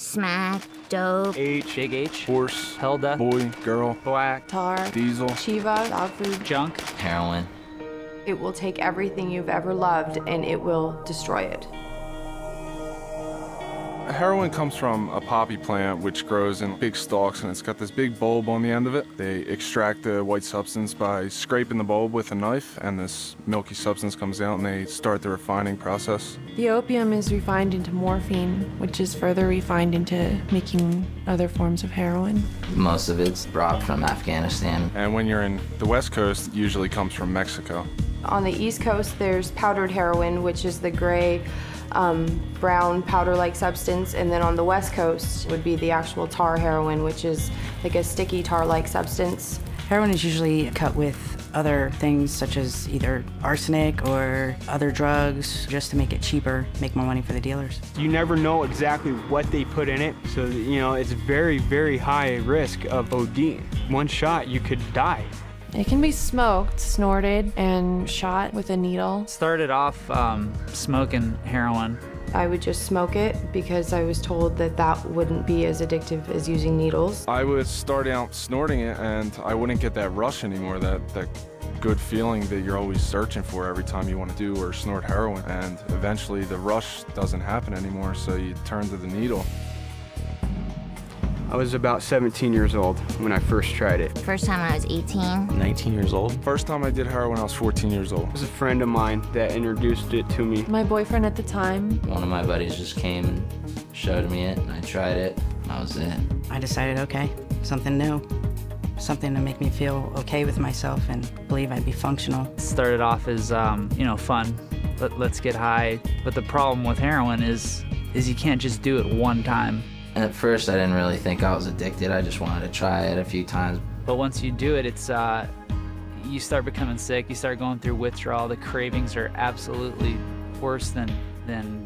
Smack, dope. H, Big H, horse, Helda, boy, girl, black, tar, diesel, Chiva, dog food, junk, heroin. It will take everything you've ever loved and it will destroy it. Heroin comes from a poppy plant which grows in big stalks, and it's got this big bulb on the end of it. They extract the white substance by scraping the bulb with a knife, and this milky substance comes out and they start the refining process. The opium is refined into morphine, which is further refined into making other forms of heroin. Most of it's brought from Afghanistan. And when you're in the West Coast, it usually comes from Mexico. On the East Coast, there's powdered heroin, which is the gray, brown powder-like substance, and then on the West Coast would be the actual tar heroin, which is like a sticky tar-like substance. Heroin is usually cut with other things such as either arsenic or other drugs just to make it cheaper, make more money for the dealers. You never know exactly what they put in it, so it's very, very high risk of OD. One shot, you could die. It can be smoked, snorted, and shot with a needle. Started off smoking heroin. I would just smoke it because I was told that that wouldn't be as addictive as using needles. I would start out snorting it, and I wouldn't get that rush anymore, that good feeling that you're always searching for every time you want to do or snort heroin. And eventually the rush doesn't happen anymore, so you turn to the needle. I was about 17 years old when I first tried it. First time I was 18. 19 years old. First time I did heroin, I was 14 years old. It was a friend of mine that introduced it to me. My boyfriend at the time. One of my buddies just came and showed me it, and I tried it. That was it. I decided, okay, something new, something to make me feel okay with myself and believe I'd be functional. Started off as, fun. Let's get high. But the problem with heroin is you can't just do it one time. And at first, I didn't really think I was addicted. I just wanted to try it a few times. But once you do it, it's you start becoming sick. You start going through withdrawal. The cravings are absolutely worse than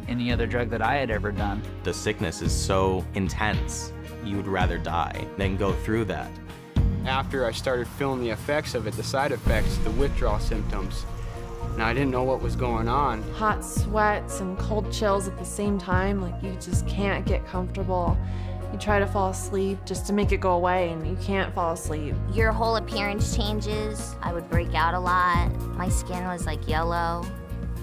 any other drug that I had ever done. The sickness is so intense, you would rather die than go through that. After I started feeling the effects of it, the side effects, the withdrawal symptoms, and I didn't know what was going on. Hot sweats and cold chills at the same time, like you just can't get comfortable. You try to fall asleep just to make it go away, and you can't fall asleep. Your whole appearance changes. I would break out a lot. My skin was like yellow,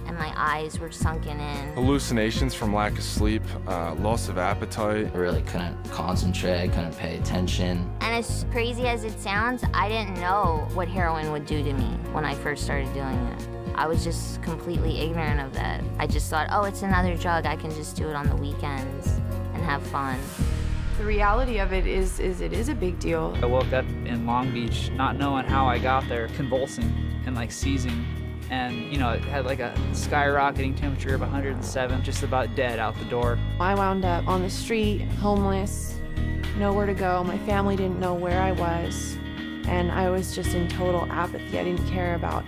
and my eyes were sunken in. Hallucinations from lack of sleep, loss of appetite. I really couldn't concentrate, couldn't pay attention. And as crazy as it sounds, I didn't know what heroin would do to me when I first started doing it. I was just completely ignorant of that. I just thought, oh, it's another drug. I can just do it on the weekends and have fun. The reality of it is it is a big deal. I woke up in Long Beach not knowing how I got there, convulsing and like seizing. And, it had like a skyrocketing temperature of 107, just about dead out the door. I wound up on the street, homeless, nowhere to go. My family didn't know where I was, and I was just in total apathy. I didn't care about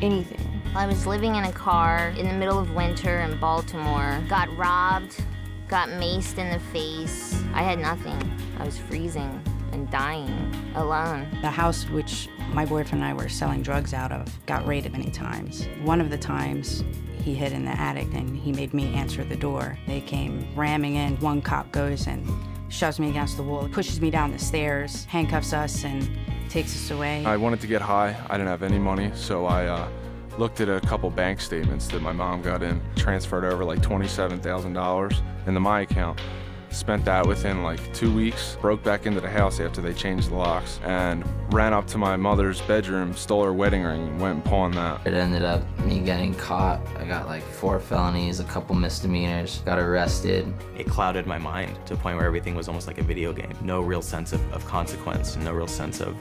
anything. I was living in a car in the middle of winter in Baltimore, got robbed, got maced in the face. I had nothing. I was freezing and dying, alone. The house which my boyfriend and I were selling drugs out of got raided many times. One of the times, he hid in the attic and he made me answer the door. They came ramming in. One cop goes and shoves me against the wall, pushes me down the stairs, handcuffs us, and takes us away. I wanted to get high. I didn't have any money, so I looked at a couple bank statements that my mom got in, transferred over like $27,000 into my account. Spent that within like 2 weeks, broke back into the house after they changed the locks, and ran up to my mother's bedroom, stole her wedding ring, and went and pawned that. It ended up me getting caught. I got like 4 felonies, a couple misdemeanors, got arrested. It clouded my mind to a point where everything was almost like a video game. No real sense of consequence, no real sense of,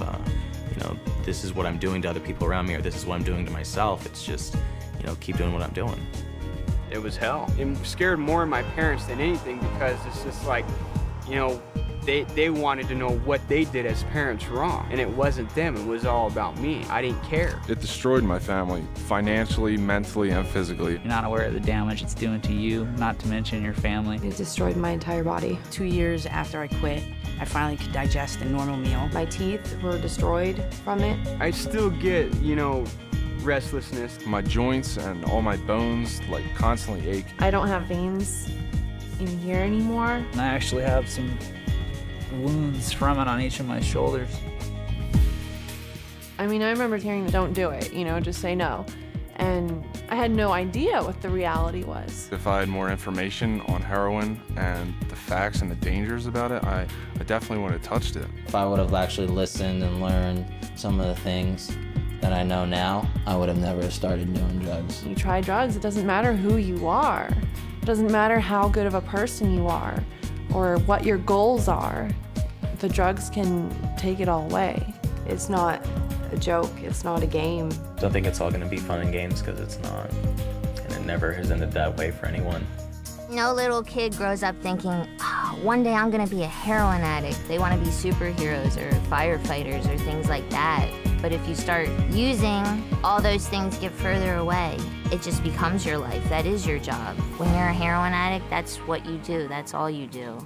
this is what I'm doing to other people around me, or this is what I'm doing to myself. It's just, keep doing what I'm doing. It was hell. It scared more my parents than anything because it's just like, they wanted to know what they did as parents wrong. And it wasn't them, it was all about me. I didn't care. It destroyed my family, financially, mentally, and physically. You're not aware of the damage it's doing to you, not to mention your family. It destroyed my entire body. 2 years after I quit, I finally could digest a normal meal. My teeth were destroyed from it. I still get, restlessness. My joints and all my bones like constantly ache. I don't have veins in here anymore. And I actually have some wounds from it on each of my shoulders. I mean, I remember hearing the don't do it, you know, just say no. And I had no idea what the reality was. If I had more information on heroin and the facts and the dangers about it, I definitely would have touched it. If I would have actually listened and learned some of the things that I know now, I would have never started doing drugs. You try drugs, it doesn't matter who you are. It doesn't matter how good of a person you are or what your goals are. The drugs can take it all away. It's not a joke, it's not a game. Don't think it's all gonna be fun and games, because it's not. And it never has ended that way for anyone. No little kid grows up thinking, oh, one day I'm gonna be a heroin addict. They wanna be superheroes or firefighters or things like that. But if you start using, all those things get further away. It just becomes your life. That is your job. When you're a heroin addict, that's what you do. That's all you do.